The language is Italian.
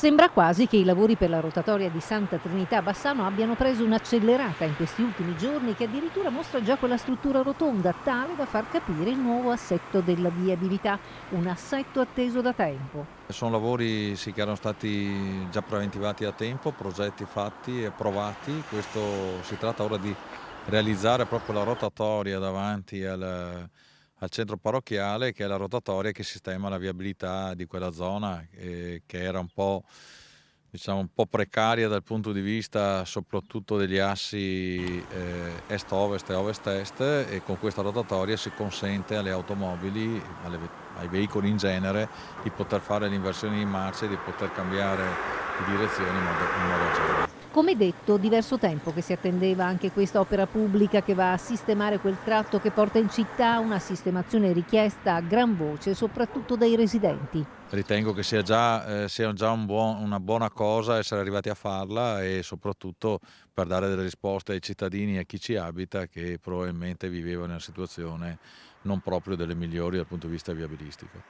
Sembra quasi che i lavori per la rotatoria di Santa Trinità a Bassano abbiano preso un'accelerata in questi ultimi giorni, che addirittura mostra già quella struttura rotonda tale da far capire il nuovo assetto della viabilità, un assetto atteso da tempo. Sono lavori sì, che erano stati già preventivati a tempo, progetti fatti e approvati. Questo si tratta ora di realizzare proprio la rotatoria davanti al centro parrocchiale, che è la rotatoria che sistema la viabilità di quella zona, che era un po', diciamo, un po' precaria dal punto di vista soprattutto degli assi est-ovest e ovest-est, e con questa rotatoria si consente alle automobili, ai veicoli in genere, di poter fare l'inversione di marcia e di poter cambiare di direzione in modo agevole. Come detto, diverso tempo che si attendeva anche questa opera pubblica che va a sistemare quel tratto che porta in città, una sistemazione richiesta a gran voce soprattutto dai residenti. Ritengo che sia già una buona cosa essere arrivati a farla, e soprattutto per dare delle risposte ai cittadini e a chi ci abita, che probabilmente viveva in una situazione non proprio delle migliori dal punto di vista viabilistico.